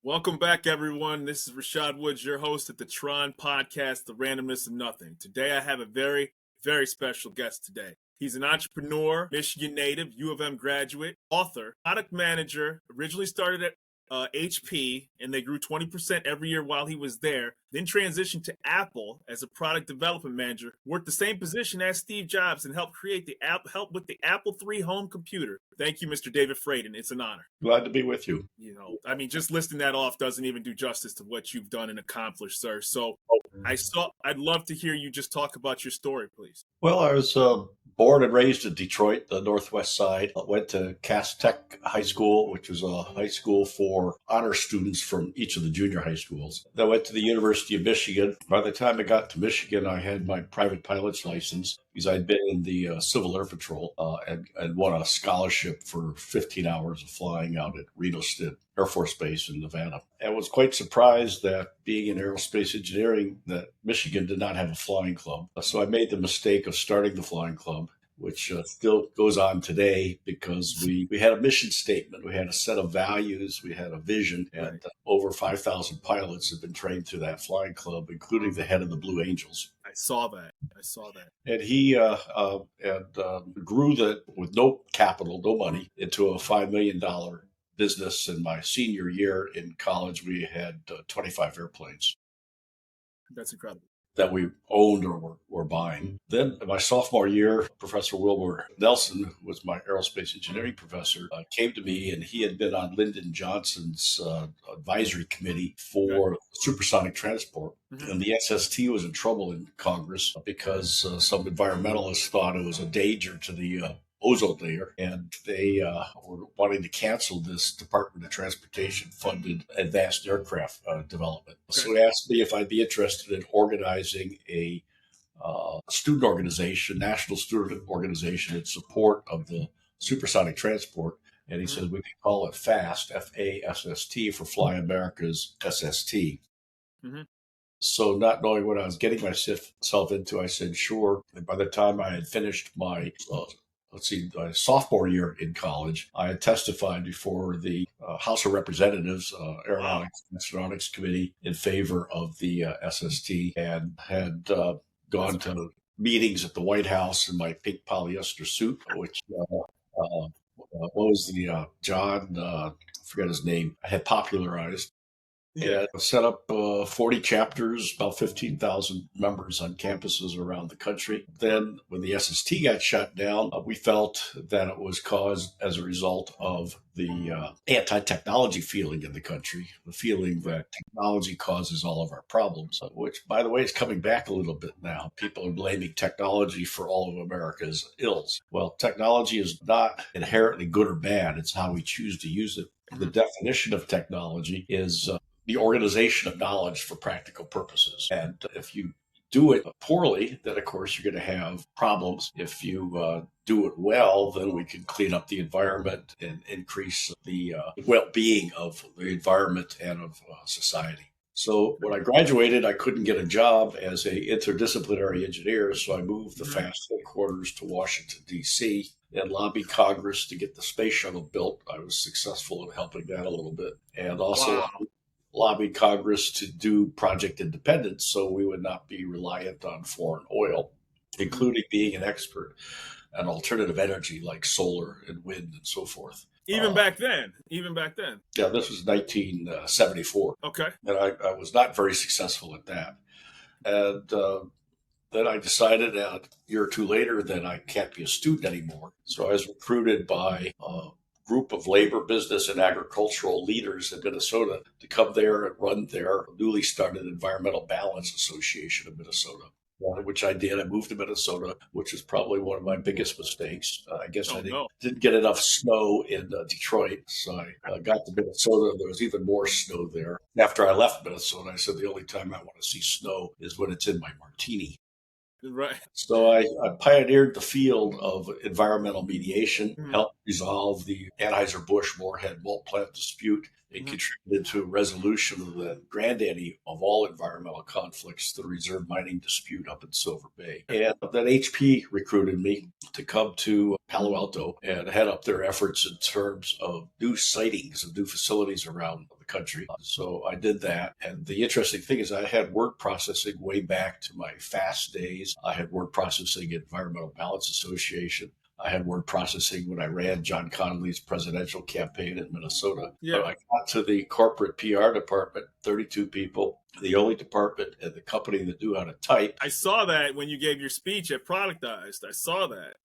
Welcome back, everyone. This is Rashad Woods, your host at the T.R.O.N podcast, The Randomness of Nothing. Today, I have a very, very special guest today. He's an entrepreneur, Michigan native, U of M graduate, author, product manager, originally started at HP, and they grew 20% every year while he was there, then transitioned to Apple as a product development manager, worked the same position as Steve Jobs, and helped with the Apple III home computer. Thank you, Mr. David Fradin. It's an honor. Glad to be with you. Just listing that off doesn't even do justice to what you've done and accomplished, sir. So I'd love to hear you just talk about your story, please. Well, I was born and raised in Detroit, the Northwest Side. I went to Cass Tech High School, which was a high school for honor students from each of the junior high schools. Then I went to the University of Michigan. By the time I got to Michigan, I had my private pilot's license because I'd been in the Civil Air Patrol and won a scholarship for 15 hours of flying out at Reno State Air Force Base in Nevada. I was quite surprised that being in aerospace engineering, that Michigan did not have a flying club. So I made the mistake of starting the flying club, which still goes on today because we had a mission statement, we had a set of values, we had a vision, and over 5,000 pilots have been trained through that flying club, including the head of the Blue Angels. I saw that. And he grew that with no capital, no money, into a $5 million business. In my senior year in college, we had 25 airplanes. That's incredible. That we owned or were buying. Then in my sophomore year, Professor Wilbur Nelson, who was my aerospace engineering professor, came to me, and he had been on Lyndon Johnson's advisory committee for supersonic transport. Mm-hmm. And the SST was in trouble in Congress because some environmentalists thought it was a danger to the ozone layer, and they were wanting to cancel this Department of Transportation funded advanced aircraft development. Okay. So he asked me if I'd be interested in organizing a student organization, national student organization in support of the supersonic transport. And he said we could call it FAST, F-A-S-S-T, for Fly America's SST. Mm-hmm. So not knowing what I was getting myself into, I said, sure. And by the time I had finished my my sophomore year in college, I had testified before the House of Representatives Aeronautics and Astronautics Committee in favor of the SST, and had gone to meetings at the White House in my pink polyester suit, which what was the John, I forget his name, I had popularized. Yeah, set up 40 chapters, about 15,000 members on campuses around the country. Then when the SST got shut down, we felt that it was caused as a result of the anti-technology feeling in the country, the feeling that technology causes all of our problems, which, by the way, is coming back a little bit now. People are blaming technology for all of America's ills. Well, technology is not inherently good or bad. It's how we choose to use it. The definition of technology is the organization of knowledge for practical purposes. And if you do it poorly, then of course you're going to have problems. If you do it well, then we can clean up the environment and increase the well-being of the environment and of society. So when I graduated, I couldn't get a job as an interdisciplinary engineer, so I moved the FAST headquarters to Washington, D.C., and lobbied Congress to get the space shuttle built. I was successful in helping that a little bit. And also lobbied Congress to do project independence so we would not be reliant on foreign oil, including being an expert on alternative energy like solar and wind and so forth. Even back then. Yeah, this was 1974. Okay. And I was not very successful at that. And then I decided a year or two later that I can't be a student anymore. So I was recruited by a group of labor, business, and agricultural leaders in Minnesota to come there and run their newly started Environmental Balance Association of Minnesota, which I did. I moved to Minnesota, which is probably one of my biggest mistakes. I guess I didn't get enough snow in Detroit, so I got to Minnesota. There was even more snow there. After I left Minnesota, I said the only time I want to see snow is when it's in my martini. Right. So I pioneered the field of environmental mediation, helped resolve the Anheuser-Busch-Moorhead malt plant dispute, and contributed to a resolution of the granddaddy of all environmental conflicts, the reserve mining dispute up in Silver Bay. And then HP recruited me to come to Palo Alto and head up their efforts in terms of new sightings of new facilities around the country. So I did that. And the interesting thing is I had word processing way back to my FAST days. I had word processing at Environmental Balance Association. I had word processing when I ran John Connolly's presidential campaign in Minnesota. Yeah. But I got to the corporate PR department, 32 people, the only department in the company that knew how to type. I saw that when you gave your speech at Productized. I saw that.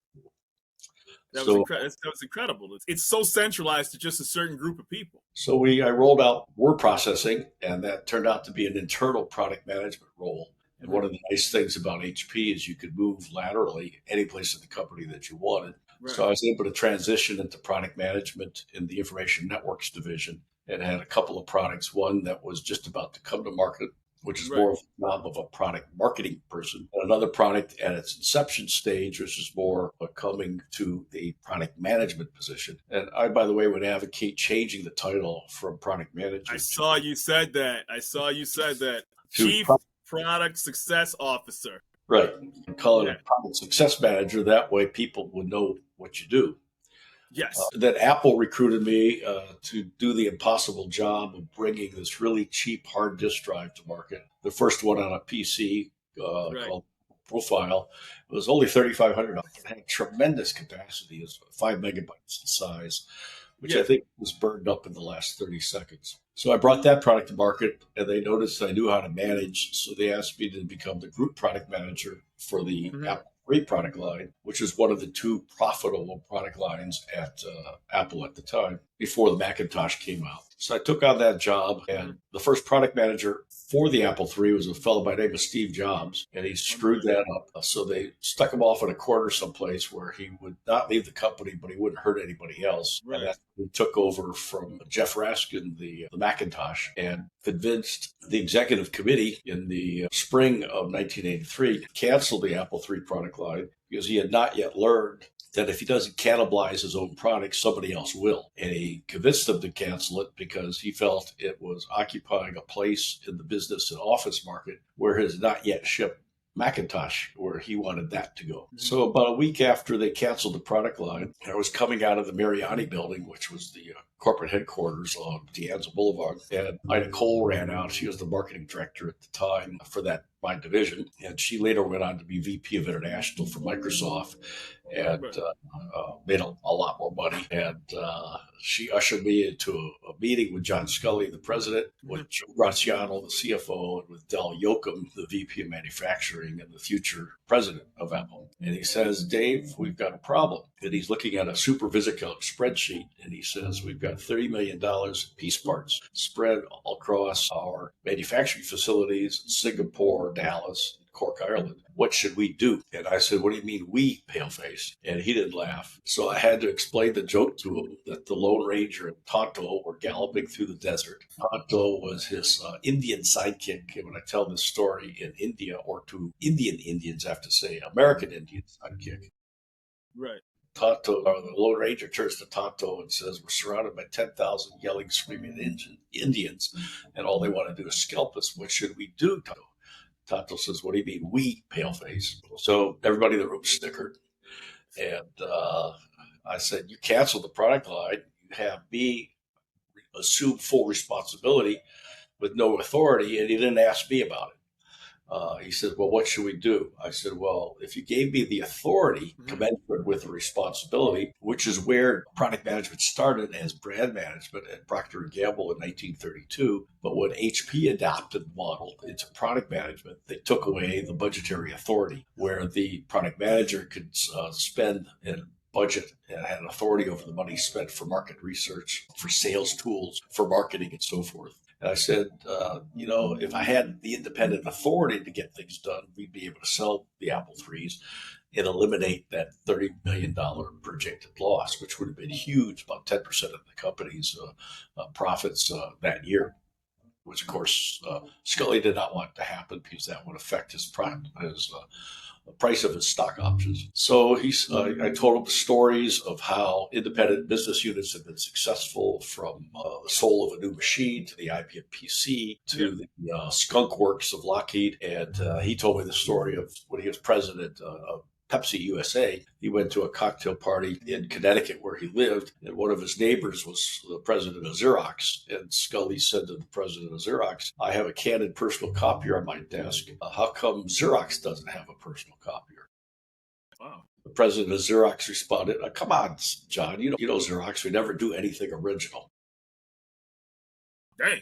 That was incredible. It's so centralized to just a certain group of people. So I rolled out word processing, and that turned out to be an internal product management role. And one of the nice things about HP is you could move laterally any place in the company that you wanted. Right. So I was able to transition into product management in the information networks division and had a couple of products, one that was just about to come to market, which is more of a job of a product marketing person, and another product at its inception stage, which is more coming to the product management position. And I, by the way, would advocate changing the title from product manager. I saw you said that. Chief Product Success Officer. Right. Call it a product success manager. That way people would know what you do. Yes. Then Apple recruited me to do the impossible job of bringing this really cheap hard disk drive to market. The first one on a PC called Profile. It was only $3,500. It had tremendous capacity. It was 5 megabytes in size, which I think was burned up in the last 30 seconds. So I brought that product to market, and they noticed I knew how to manage. So they asked me to become the group product manager for the Apple III product line, which is one of the two profitable product lines at Apple at the time before the Macintosh came out. So I took on that job, and the first product manager for the Apple III was a fellow by the name of Steve Jobs, and he screwed that up. So they stuck him off in a corner someplace where he would not leave the company, but he wouldn't hurt anybody else. Right. And that's when he took over from Jeff Raskin, the Macintosh, and convinced the executive committee in the spring of 1983 to cancel the Apple III product line because he had not yet learned that if he doesn't cannibalize his own product, somebody else will. And he convinced them to cancel it because he felt it was occupying a place in the business and office market where his not yet shipped Macintosh, where he wanted that to go. So about a week after they canceled the product line, I was coming out of the Mariani building, which was the corporate headquarters on De Anza Boulevard, and Ida Cole ran out. She was the marketing director at the time for my division, and she later went on to be VP of International for Microsoft and made a lot more money. And she ushered me into a meeting with John Scully, the president, with Joe Graziano, the CFO, and with Del Yoakum, the VP of Manufacturing and the future president of Apple. And he says, Dave, we've got a problem. And he's looking at a super VisiCalc spreadsheet, and he says, we've got $30 million in piece parts spread all across our manufacturing facilities in Singapore, Dallas, Cork, Ireland. What should we do? And I said, what do you mean we, paleface? And he didn't laugh. So I had to explain the joke to him that the Lone Ranger and Tonto were galloping through the desert. Tonto was his Indian sidekick. And when I tell this story in India, or to Indian Indians, I have to say American Indian sidekick. Right. Tonto, or the Lone Ranger, turns to Tonto and says, we're surrounded by 10,000 yelling, screaming Indians, and all they want to do is scalp us. What should we do, Tonto? Tonto says, what do you mean, we, paleface? So everybody in the room snickered. And I said, you canceled the product line. You have me assume full responsibility with no authority, and you didn't ask me about it. He said, well, what should we do? I said, well, if you gave me the authority commensurate with the responsibility, which is where product management started as brand management at Procter & Gamble in 1932. But when HP adopted the model into product management, they took away the budgetary authority where the product manager could spend and budget and had an authority over the money spent for market research, for sales tools, for marketing, and so forth. And I said, if I had the independent authority to get things done, we'd be able to sell the Apple IIIs and eliminate that $30 million projected loss, which would have been huge, about 10% of the company's profits that year, which, of course, Scully did not want to happen because that would affect his the price of his stock options. So I told him stories of how independent business units have been successful, from the soul of a new machine to the IBM PC to the Skunk Works of Lockheed. And he told me the story of when he was president of Pepsi USA. He went to a cocktail party in Connecticut where he lived, and one of his neighbors was the president of Xerox. And Scully said to the president of Xerox, I have a Canon personal copier on my desk. How come Xerox doesn't have a personal copier? Wow. The president of Xerox responded, come on, John, you know Xerox, we never do anything original. Dang.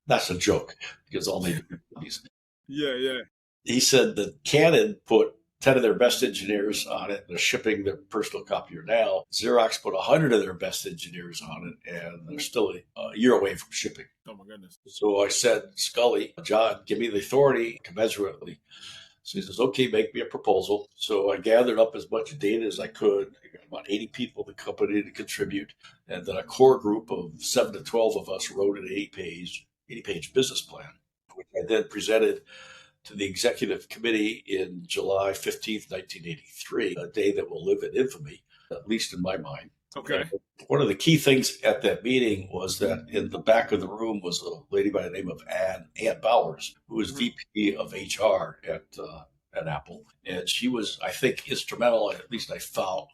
That's a joke because all they do is. Yeah. He said that Canon put 10 of their best engineers on it. They're shipping their personal copier now. Xerox put 100 of their best engineers on it, and they're still a year away from shipping. Oh, my goodness. So I said, Scully, John, give me the authority commensurately. So he says, okay, make me a proposal. So I gathered up as much data as I could. I got about 80 people in the company to contribute. And then a core group of 7 to 12 of us wrote an 80-page business plan, which I then presented to the executive committee in July 15th, 1983, a day that will live in infamy, at least in my mind. Okay. And one of the key things at that meeting was that in the back of the room was a lady by the name of Ann Bowers, who was VP of HR at Apple. And she was, I think, instrumental, at least I found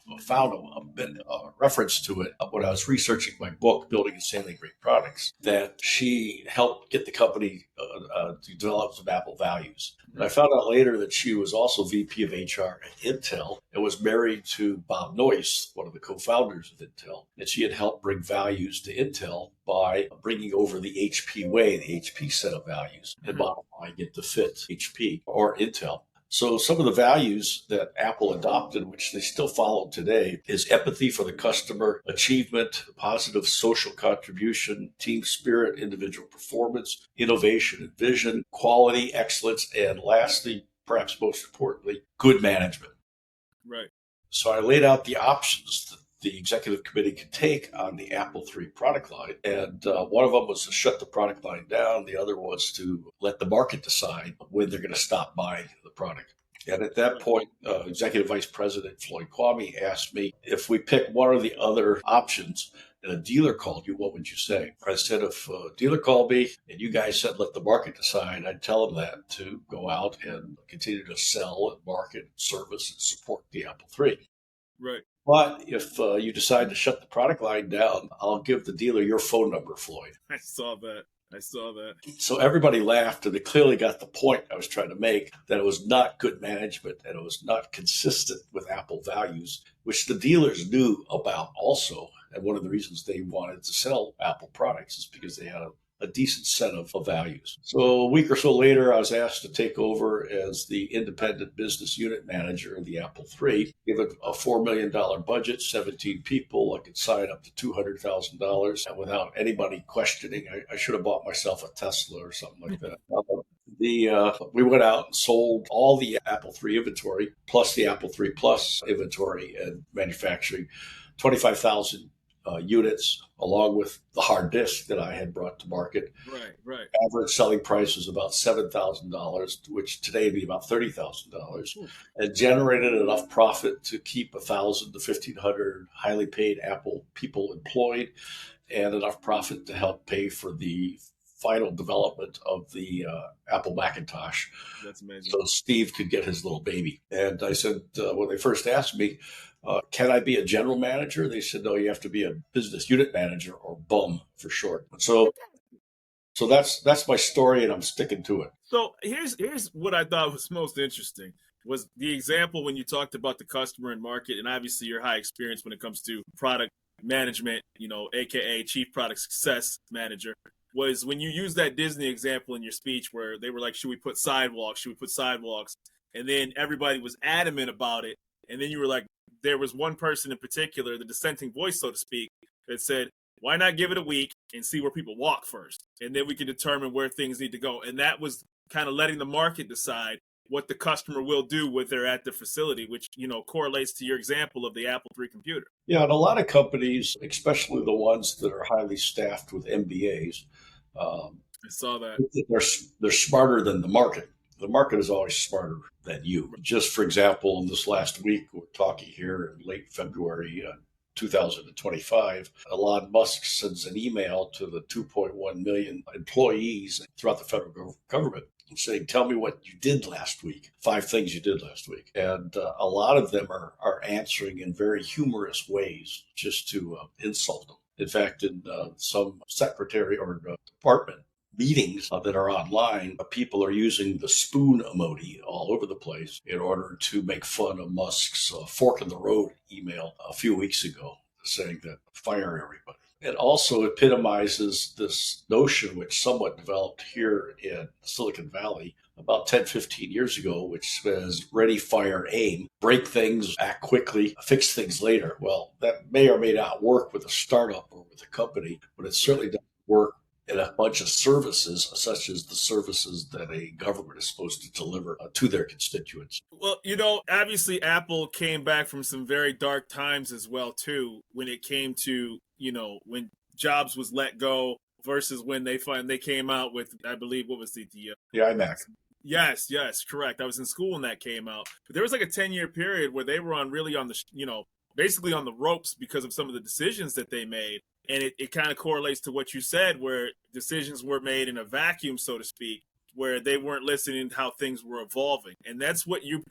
a reference to it when I was researching my book, Building and Sailing Great Products, that she helped get the company to develop some Apple values. And I found out later that she was also VP of HR at Intel and was married to Bob Noyce, one of the co-founders of Intel. And she had helped bring values to Intel by bringing over the HP way, the HP set of values, and modifying it to fit HP or Intel. So some of the values that Apple adopted, which they still follow today, is empathy for the customer, achievement, positive social contribution, team spirit, individual performance, innovation and vision, quality, excellence, and lastly, perhaps most importantly, good management. Right. So I laid out the options that the executive committee could take on the Apple III product line. And one of them was to shut the product line down. The other was to let the market decide when they're going to stop buying the product. And at that point, Executive Vice President Floyd Kwame asked me, if we pick one or the other options and a dealer called you, what would you say? I said, if a dealer called me and you guys said, let the market decide, I'd tell them that to go out and continue to sell and market, service, and support the Apple III. Right. But if you decide to shut the product line down, I'll give the dealer your phone number, Floyd. I saw that. So everybody laughed, and they clearly got the point I was trying to make, that it was not good management and it was not consistent with Apple values, which the dealers knew about also. And one of the reasons they wanted to sell Apple products is because they had a decent set of values. So a week or so later, I was asked to take over as the independent business unit manager of the Apple III, given a $4 million budget, 17 people. I could sign up to $200,000 and without anybody questioning. I should have bought myself a Tesla or something like that. We went out and sold all the Apple III inventory, plus the Apple III Plus inventory and manufacturing, 25,000 units, along with the hard disk that I had brought to market. Right. Average selling price was about $7,000, which today would be about $30,000, and generated enough profit to keep 1,000 to 1,500 highly paid Apple people employed, and enough profit to help pay for the final development of the Apple Macintosh. That's amazing. So Steve could get his little baby. And I said, when they first asked me, can I be a general manager? They said, no, you have to be a business unit manager, or BUM for short. So that's my story, and I'm sticking to it. So here's what I thought was most interesting was the example when you talked about the customer and market, and obviously your high experience when it comes to product management, AKA Chief Product Success Manager, was when you used that Disney example in your speech where they were like, should we put sidewalks? And then everybody was adamant about it. And then you were like, there was one person in particular, the dissenting voice, so to speak, that said, why not give it a week and see where people walk first? And then we can determine where things need to go. And that was kind of letting the market decide what the customer will do when they're at the facility, which, correlates to your example of the Apple III computer. Yeah, and a lot of companies, especially the ones that are highly staffed with MBAs, I saw that. They're smarter than the market. The market is always smarter than you. Just for example, in this last week, we're talking here in late February 2025, Elon Musk sends an email to the 2.1 million employees throughout the federal government. saying, tell me what you did last week, 5 things you did last week. And a lot of them are answering in very humorous ways just to insult them. In fact, in some secretary or department meetings that are online, people are using the spoon emoji all over the place in order to make fun of Musk's fork in the road email a few weeks ago saying that fire everybody. It also epitomizes this notion, which somewhat developed here in Silicon Valley about 10, 15 years ago, which says ready, fire, aim, break things, act quickly, fix things later. Well, that may or may not work with a startup or with a company, but it certainly doesn't work in a bunch of services, such as the services that a government is supposed to deliver to their constituents. Well, obviously Apple came back from some very dark times as well, too, when it came to, when Jobs was let go versus when they came out with, I believe, what was the iMac. Yes, correct. I was in school when that came out. But there was like a 10-year period where they were basically on the ropes because of some of the decisions that they made. And it kind of correlates to what you said, where decisions were made in a vacuum, so to speak, where they weren't listening to how things were evolving. And that's what you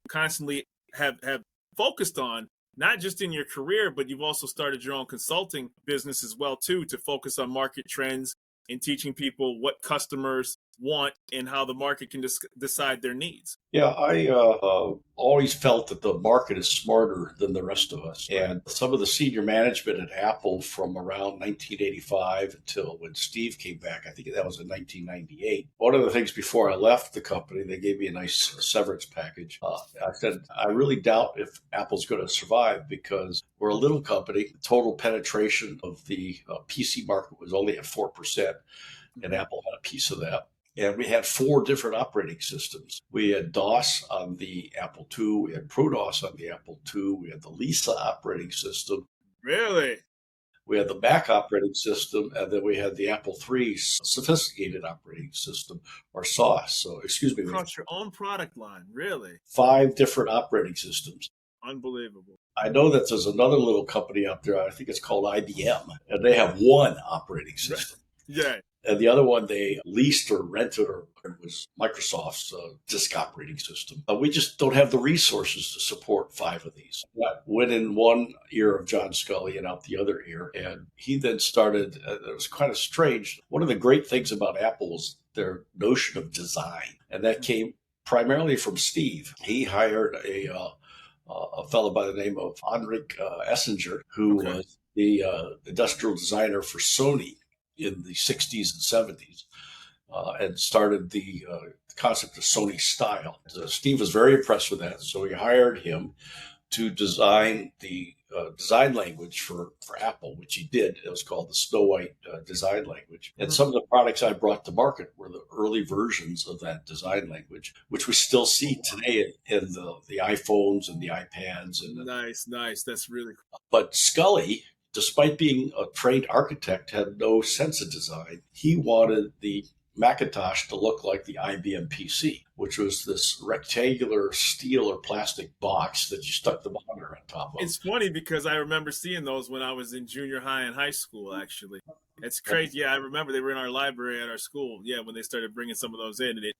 constantly have focused on, not just in your career, but you've also started your own consulting business as well, too, to focus on market trends and teaching people what customers want and how the market can decide their needs. Yeah, I always felt that the market is smarter than the rest of us. And some of the senior management at Apple from around 1985 until when Steve came back, I think that was in 1998. One of the things before I left the company, they gave me a nice severance package. I said, I really doubt if Apple's going to survive because we're a little company. The total penetration of the PC market was only at 4%, and Apple had a piece of that. And we had 4 different operating systems. We had DOS on the Apple II. We had ProDOS on the Apple II. We had the Lisa operating system. Really? We had the Mac operating system, and then we had the Apple III sophisticated operating system, or SOS. So, excuse me. Across your own product line, really? 5 different operating systems. Unbelievable. I know that there's another little company out there, I think it's called IBM, and they have 1 operating system. Yeah. And the other one they leased or rented or was Microsoft's disk operating system. We just don't have the resources to support 5 of these. That went in one ear of John Scully and out the other ear. And he then started, it was kind of strange. One of the great things about Apple was their notion of design. And that came primarily from Steve. He hired a fellow by the name of Henrik Essinger, who was the industrial designer for Sony in the 60s and 70s, and started the concept of Sony style. Steve was very impressed with that, so he hired him to design the design language for Apple, which he did. It was called the Snow White design language. And some of the products I brought to market were the early versions of that design language, which we still see today in the iPhones and the iPads. And Nice. That's really cool. But Scully, despite being a trained architect, had no sense of design. He wanted the Macintosh to look like the IBM PC, which was this rectangular steel or plastic box that you stuck the monitor on top of. It's funny because I remember seeing those when I was in junior high and high school, actually. It's crazy. Yeah, I remember they were in our library at our school. Yeah, when they started bringing some of those in, and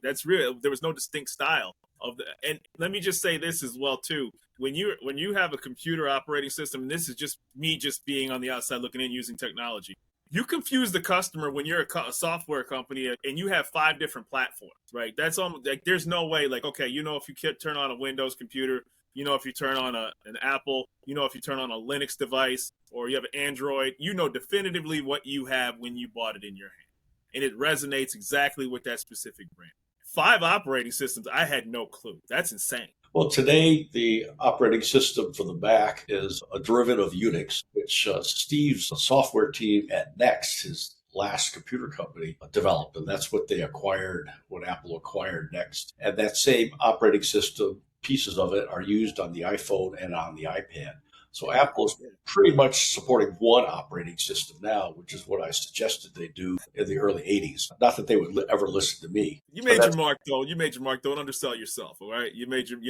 that's real. There was no distinct style of the. And let me just say this as well too. When you have a computer operating system, and this is just me just being on the outside looking in using technology, you confuse the customer when you're a software company and you have 5 different platforms, right? That's almost like there's no way like, okay, if you turn on a Windows computer, if you turn on an Apple, if you turn on a Linux device or you have an Android, definitively what you have when you bought it in your hand. And it resonates exactly with that specific brand. 5 operating systems, I had no clue. That's insane. Well, today, the operating system for the Mac is a derivative of Unix, which Steve's software team at Next, his last computer company, developed. And that's what they acquired when Apple acquired Next. And that same operating system, pieces of it, are used on the iPhone and on the iPad. So Apple is pretty much supporting 1 operating system now, which is what I suggested they do in the early 80s. Not that they would ever listen to me. You made your mark, though. Don't undersell yourself, all right? You made your,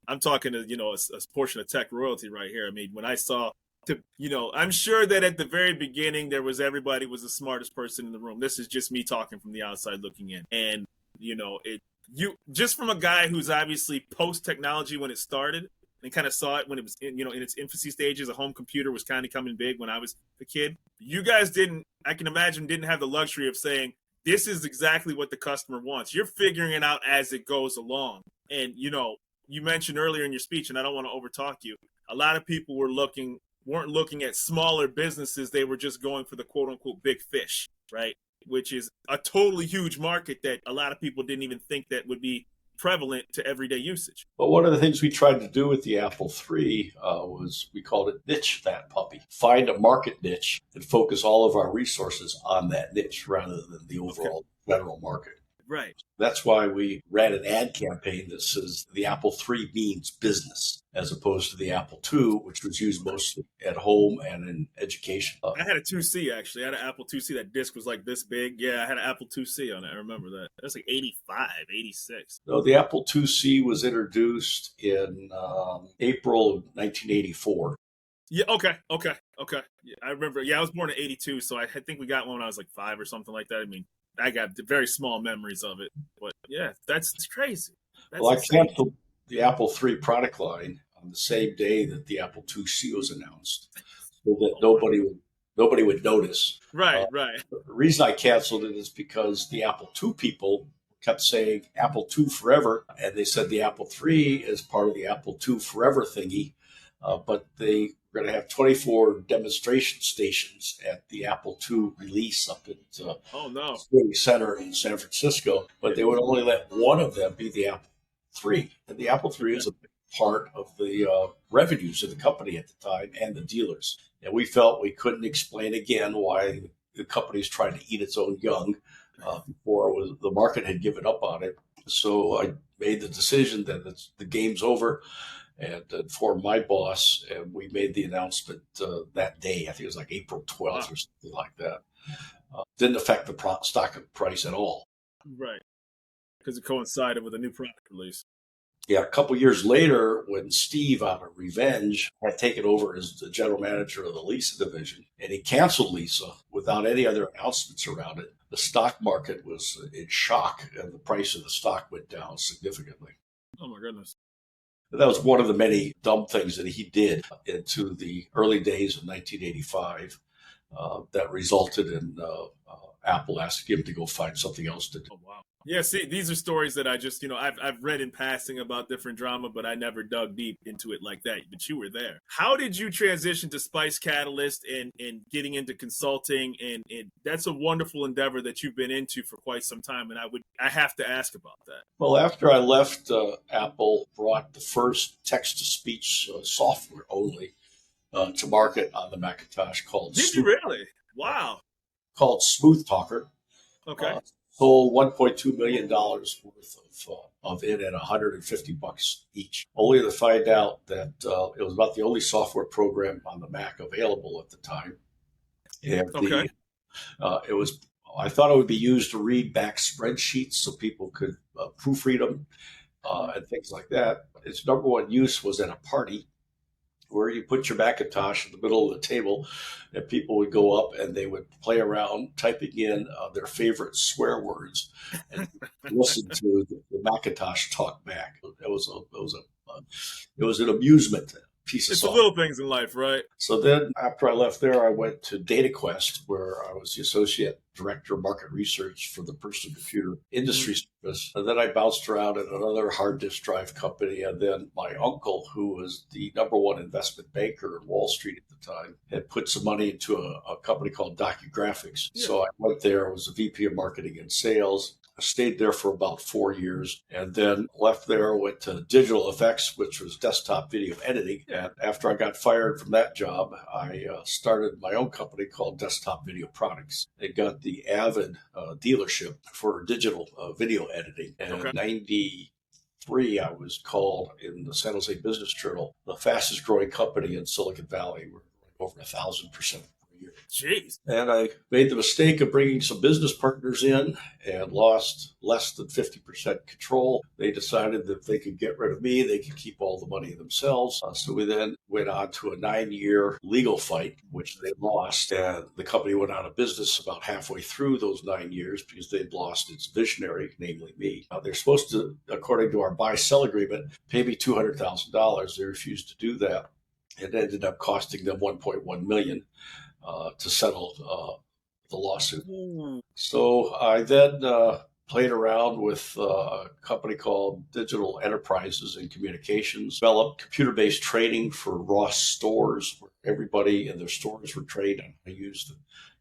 I'm talking to, a portion of tech royalty right here. I mean, when I saw I'm sure that at the very beginning everybody was the smartest person in the room. This is just me talking from the outside looking in. And, you just from a guy who's obviously post technology when it started and kind of saw it when it was in its infancy stages. A home computer was kind of coming big when I was a kid. You guys didn't have the luxury of saying, this is exactly what the customer wants. You're figuring it out as it goes along. And, you mentioned earlier in your speech, and I don't want to overtalk you, a lot of people weren't looking at smaller businesses. They were just going for the quote unquote big fish, right? Which is a totally huge market that a lot of people didn't even think that would be prevalent to everyday usage. But one of the things we tried to do with the Apple III was we called it niche that puppy. Find a market niche and focus all of our resources on that niche rather than the overall general market. Right. That's why we ran an ad campaign that says the Apple III means business, as opposed to the Apple II, which was used mostly at home and in education. I had a 2C, actually. I had an Apple 2C. That disc was like this big. Yeah, I had an Apple 2C on it. I remember that. That was like 85, 86. So the Apple 2C was introduced in April of 1984. Yeah, okay. Yeah, I remember. Yeah, I was born in 82, so I think we got one when I was like 5 or something like that. I mean, I got very small memories of it. But yeah, that's crazy. Well, I canceled the Apple III product line on the same day that the Apple IIc was announced, so that nobody would notice. Right. The reason I canceled it is because the Apple II people kept saying Apple II forever, and they said the Apple III is part of the Apple II forever thingy, but they were going to have 24 demonstration stations at the Apple II release up at City Center in San Francisco, but they would only let one of them be the Apple III. And the Apple III is a big part of the revenues of the company at the time and the dealers. And we felt we couldn't explain again why the company's trying to eat its own young before the market had given up on it. So I made the decision that the game's over, and informed my boss, and we made the announcement that day. I think it was like April 12th or something like that. Didn't affect the stock price at all. Right, because it coincided with a new product release. Yeah, a couple years later, when Steve, out of revenge, had taken over as the general manager of the Lisa division, and he canceled Lisa without any other announcements around it, the stock market was in shock, and the price of the stock went down significantly. Oh, my goodness. That was one of the many dumb things that he did into the early days of 1985 that resulted in Apple asking him to go find something else to do. Oh, wow. Yeah, see, these are stories that I just, I've read in passing about different drama, but I never dug deep into it like that. But you were there. How did you transition to Spice Catalyst and getting into consulting? And that's a wonderful endeavor that you've been into for quite some time. And I have to ask about that. Well, after I left, Apple brought the first text-to-speech software only to market on the Macintosh called Did you really? Wow. Called Smooth Talker. Okay. Sold $1.2 million worth of it at $150 each. Only to find out that it was about the only software program on the Mac available at the time. And I thought it would be used to read back spreadsheets so people could proofread them and things like that. Its number one use was at a party, where you put your Macintosh in the middle of the table, and people would go up and they would play around typing in their favorite swear words and listen to the Macintosh talk back. It was an amusement piece of software. It's the little things in life, right? So then after I left there, I went to DataQuest, where I was the associate director of market research for the personal computer industry service. And then I bounced around at another hard disk drive company. And then my uncle, who was the number one investment banker in Wall Street at the time, had put some money into a company called DocuGraphics. Yeah. So I went there, was a VP of marketing and sales. I stayed there for about 4 years, and then left there, went to Digital Effects, which was desktop video editing. And after I got fired from that job, I started my own company called Desktop Video Products. It got the Avid dealership for digital video editing. And in 93, I was called in the San Jose Business Journal the fastest growing company in Silicon Valley. We're over 1,000% year. Jeez. And I made the mistake of bringing some business partners in and lost less than 50% control. They decided that if they could get rid of me, they could keep all the money themselves. So we then went on to a 9-year legal fight, which they lost. And the company went out of business about halfway through those 9 years because they'd lost its visionary, namely me. They're supposed to, according to our buy-sell agreement, pay me $200,000. They refused to do that. It ended up costing them $1.1 million to settle the lawsuit. So I then played around with a company called Digital Enterprises and Communications, developed computer-based training for Ross stores, where everybody in their stores were trained on how to use the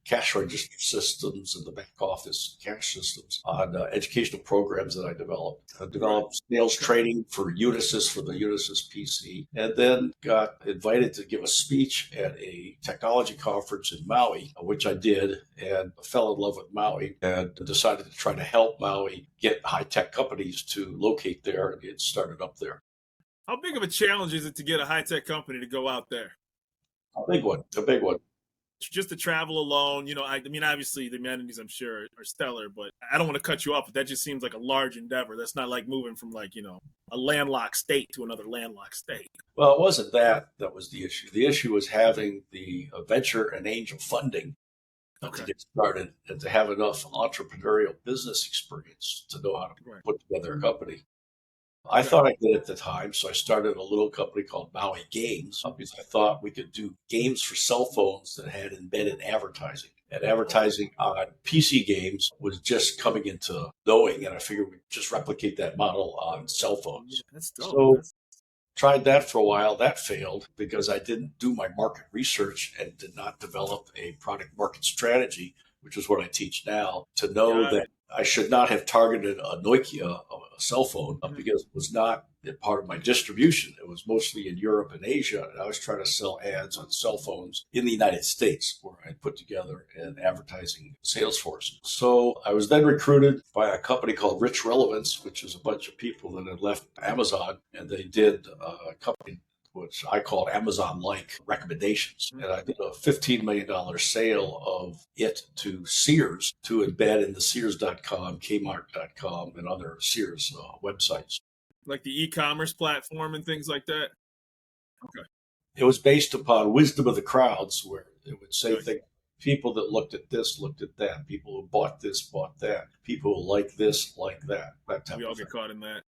cash register systems and the back office cash systems on educational programs that I developed. I developed sales training for Unisys, for the Unisys PC, and then got invited to give a speech at a technology conference in Maui, which I did, and fell in love with Maui and decided to try to help Maui get high-tech companies to locate there and get started up there. How big of a challenge is it to get a high-tech company to go out there? A big one. Just to travel alone, I mean, obviously the amenities I'm sure are stellar, but I don't want to cut you off, but that just seems like a large endeavor. That's not like moving from a landlocked state to another landlocked state. Well, it wasn't that was the issue. The issue was having the venture and angel funding to get started and to have enough entrepreneurial business experience to know how to put together a company. I thought I did at the time, so I started a little company called Maui Games because I thought we could do games for cell phones that had embedded advertising. And advertising on PC games was just coming into knowing, and I figured we'd just replicate that model on cell phones. That's dope. So tried that for a while. That failed because I didn't do my market research and did not develop a product market strategy, which is what I teach now, to know that I should not have targeted a Nokia, a cell phone, because it was not part of my distribution. It was mostly in Europe and Asia. And I was trying to sell ads on cell phones in the United States, where I put together an advertising sales force. So I was then recruited by a company called Rich Relevance, which is a bunch of people that had left Amazon, and they did a company which I called Amazon-like recommendations. And I did a $15 million sale of it to Sears to embed in the Sears.com, Kmart.com, and other Sears websites. Like the e-commerce platform and things like that? Okay. It was based upon wisdom of the crowds, where it would say things. People that looked at this, looked at that. People who bought this, bought that. People who like this, like that. That type of thing. We all get caught in that.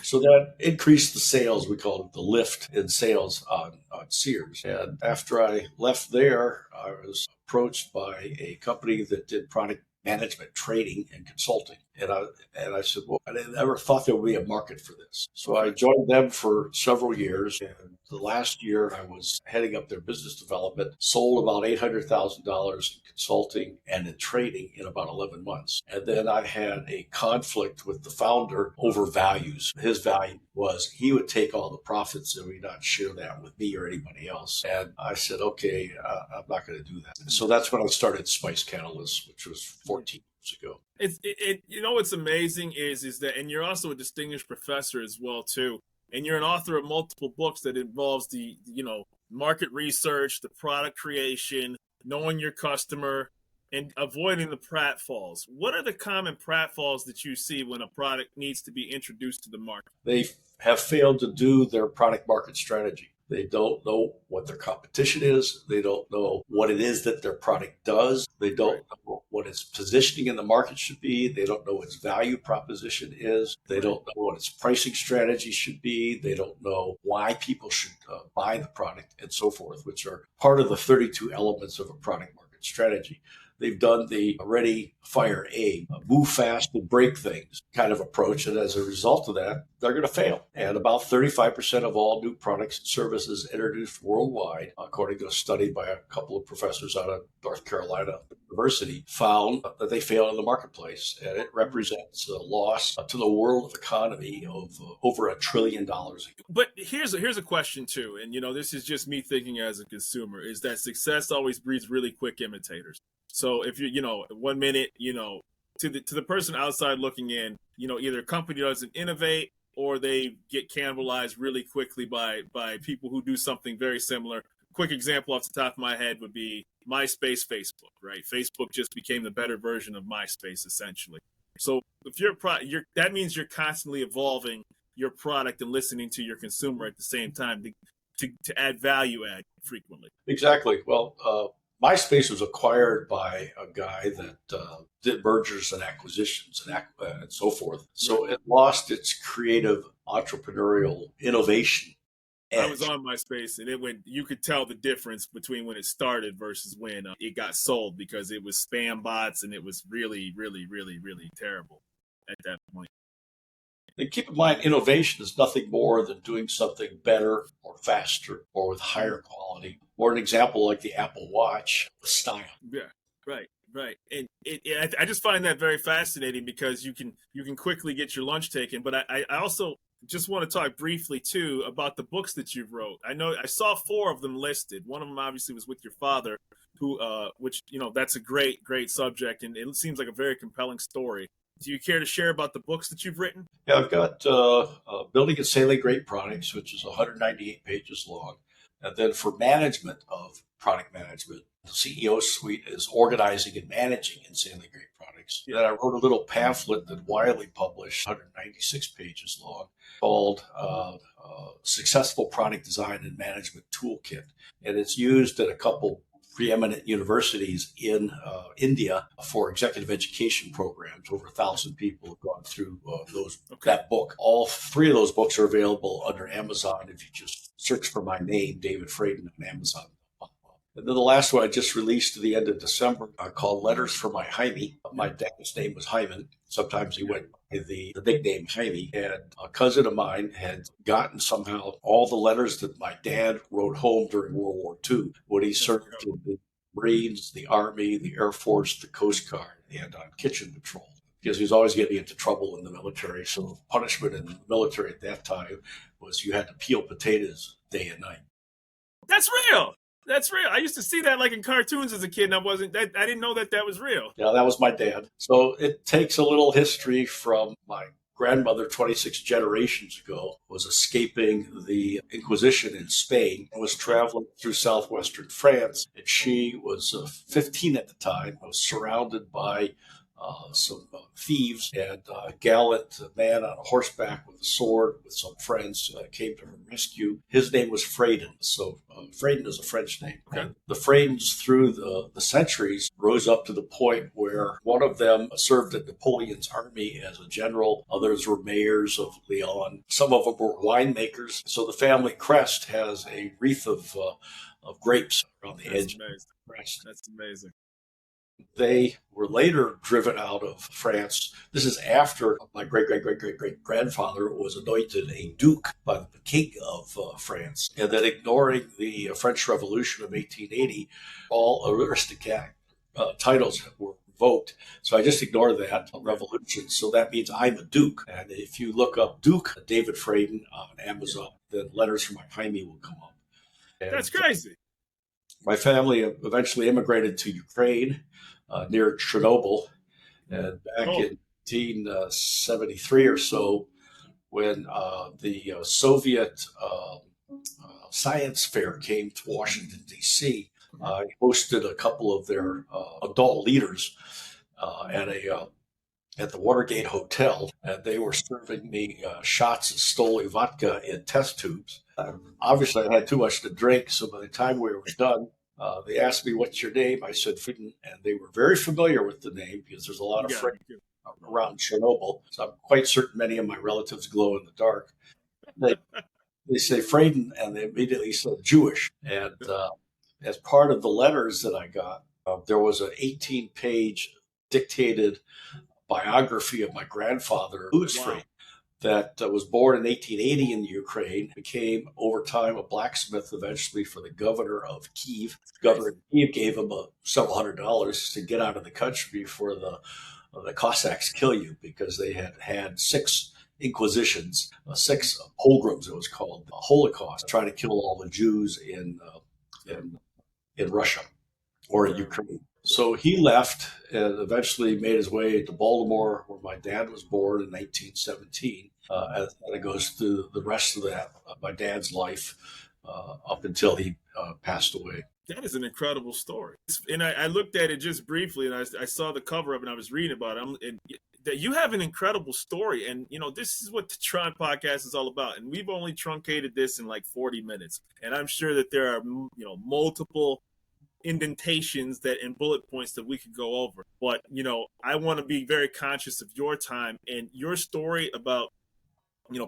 So that increased the sales. We called it the lift in sales on Sears. And after I left there, I was approached by a company that did product management training and consulting. And I said, well, I never thought there would be a market for this. So I joined them for several years. And the last year I was heading up their business development, sold about $800,000 in consulting and in training in about 11 months. And then I had a conflict with the founder over values. His value was he would take all the profits and we'd not share that with me or anybody else. And I said, okay, I'm not going to do that. So that's when I started Spice Catalyst, which was 14 years ago. What's amazing is that, and you're also a distinguished professor as well too, and you're an author of multiple books that involves the market research, the product creation, knowing your customer, and avoiding the pratfalls. What are the common pratfalls that you see when a product needs to be introduced to the market? They have failed to do their product market strategy. They don't know what their competition is. They don't know what it is that their product does. They don't know what its positioning in the market should be. They don't know what its value proposition is. They don't know what its pricing strategy should be. They don't know why people should buy the product and so forth, which are part of the 32 elements of a product market strategy. They've done the ready, fire, aim, move fast and break things kind of approach. And as a result of that, they're going to fail. And about 35% of all new products and services introduced worldwide, according to a study by a couple of professors out of North Carolina University, found that they fail in the marketplace. And it represents a loss to the world economy of over $1 trillion. But here's a question too. And, this is just me thinking as a consumer, is that success always breeds really quick imitators. So if you 1 minute, to the person outside looking in, either a company doesn't innovate or they get cannibalized really quickly by people who do something very similar. quick example off the top of my head would be MySpace, Facebook, right? Facebook just became the better version of MySpace, essentially. So if that means you're constantly evolving your product and listening to your consumer at the same time to add value add frequently. Exactly. Well, MySpace was acquired by a guy that did mergers and acquisitions and so forth. So it lost its creative entrepreneurial innovation edge. I was on MySpace, and you could tell the difference between when it started versus when it got sold, because it was spam bots and it was really, really, really, really terrible at that point. And keep in mind, innovation is nothing more than doing something better or faster or with higher quality. Or an example like the Apple Watch, with style. Yeah, right. And I just find that very fascinating, because you can quickly get your lunch taken. But I also just want to talk briefly too about the books that you wrote. I know I saw 4 of them listed. One of them obviously was with your father, which that's a great subject, and it seems like a very compelling story. Do you care to share about the books that you've written? Yeah, I've got Building and Sailing Great Products, which is 198 pages long. And then for management of product management, the CEO suite is organizing and managing and sailing great products. Yeah. Then I wrote a little pamphlet that Wiley published, 196 pages long, called Successful Product Design and Management Toolkit. And it's used at a couple preeminent universities in India for executive education programs. Over 1,000 people have gone through that book. All 3 of those books are available under Amazon if you just search for my name, David Fradin, on Amazon. And then the last one I just released at the end of December, called Letters from My Jaime. My dad's name was Hyman. Sometimes he went by the nickname Jaime. And a cousin of mine had gotten somehow all the letters that my dad wrote home during World War II when he served in the Marines, the Army, the Air Force, the Coast Guard, and on kitchen patrol. Because he was always getting into trouble in the military. So punishment in the military at that time was you had to peel potatoes day and night. That's real. That's real. I used to see that like in cartoons as a kid, and I didn't know that was real. Yeah, that was my dad. So it takes a little history from my grandmother 26 generations ago, was escaping the Inquisition in Spain and was traveling through southwestern France. And she was 15 at the time, was surrounded by some thieves, and a gallant man on a horseback with a sword with some friends came to her rescue. His name was Fradin. So Fradin is a French name. Okay. And the Fradins through the centuries rose up to the point where one of them served in Napoleon's army as a general. Others were mayors of Lyon. Some of them were winemakers. So the family crest has a wreath of grapes around the edge of the crest. That's amazing. They were later driven out of France. This is after my great-great-great-great-great-grandfather was anointed a duke by the king of France. And then, ignoring the French Revolution of 1880, all aristocratic titles were revoked. So I just ignored that revolution. So that means I'm a duke. And if you look up Duke David Fradin on Amazon, then Letters from My Jaime will come up. And that's crazy. My family eventually immigrated to Ukraine, near Chernobyl, and back in 1973 or so, when the Soviet science fair came to Washington, D.C., I hosted a couple of their adult leaders at the Watergate Hotel, and they were serving me shots of Stoli vodka in test tubes. Obviously, I had too much to drink, so by the time we were done, they asked me, "What's your name?" I said, Fradin, and they were very familiar with the name because there's a lot of Fradin around Chernobyl. So I'm quite certain many of my relatives glow in the dark. They say Fradin, and they immediately said Jewish. And as part of the letters that I got, there was an 18-page dictated biography of my grandfather, Louis Fradin, that was born in 1880 in Ukraine, became over time a blacksmith eventually for the governor of Kyiv. The governor of Kyiv gave him several $100s to get out of the country before the Cossacks kill you, because they had 6 inquisitions, 6 pogroms, it was called, the Holocaust, trying to kill all the Jews in Russia or in Ukraine. So he left and eventually made his way to Baltimore, where my dad was born in 1917. And it goes through the rest of my dad's life. up until he passed away. That is an incredible story. And I looked at it just briefly, and I saw the cover of it, and I was reading about it. And that you have an incredible story. And, this is what the T.R.O.N podcast is all about. And we've only truncated this in like 40 minutes. And I'm sure that there are, multiple indentations and bullet points that we could go over. But, I want to be very conscious of your time and your story about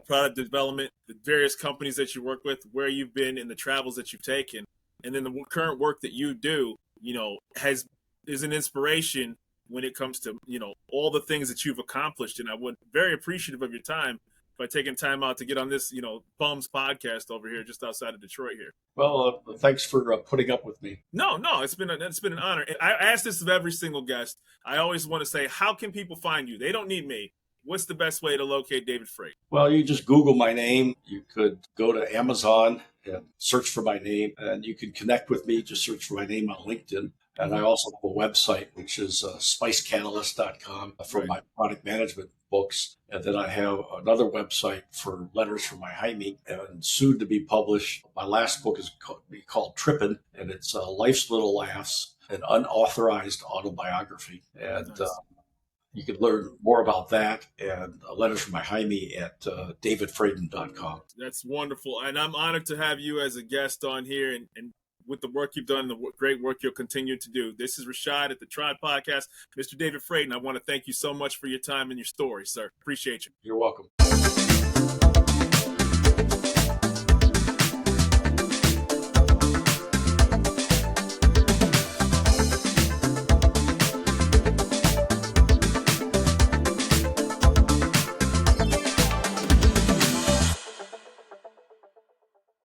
product development, the various companies that you work with, where you've been, and the travels that you've taken. And then the current work that you do, is an inspiration when it comes to, all the things that you've accomplished. And I would very appreciative of your time by taking time out to get on this, Bums podcast over here, just outside of Detroit here. Well, thanks for putting up with me. No, it's been an honor. I ask this of every single guest. I always want to say, how can people find you? They don't need me. What's the best way to locate David Fradin? Well, you just Google my name. You could go to Amazon and search for my name, and you can connect with me. Just search for my name on LinkedIn. And I also have a website, which is spicecatalyst.com for my product management books. And then I have another website for letters from my Jaime, and soon to be published. My last book is called Trippin', and it's Life's Little Laughs, an unauthorized autobiography. And nice. You can learn more about that and letters from my Jaime at davidfradin.com. That's wonderful. And I'm honored to have you as a guest on here and with the work you've done, the great work you'll continue to do. This is Rashad at the T.R.O.N podcast. Mr. David Fradin, I want to thank you so much for your time and your story, sir. Appreciate you. You're welcome.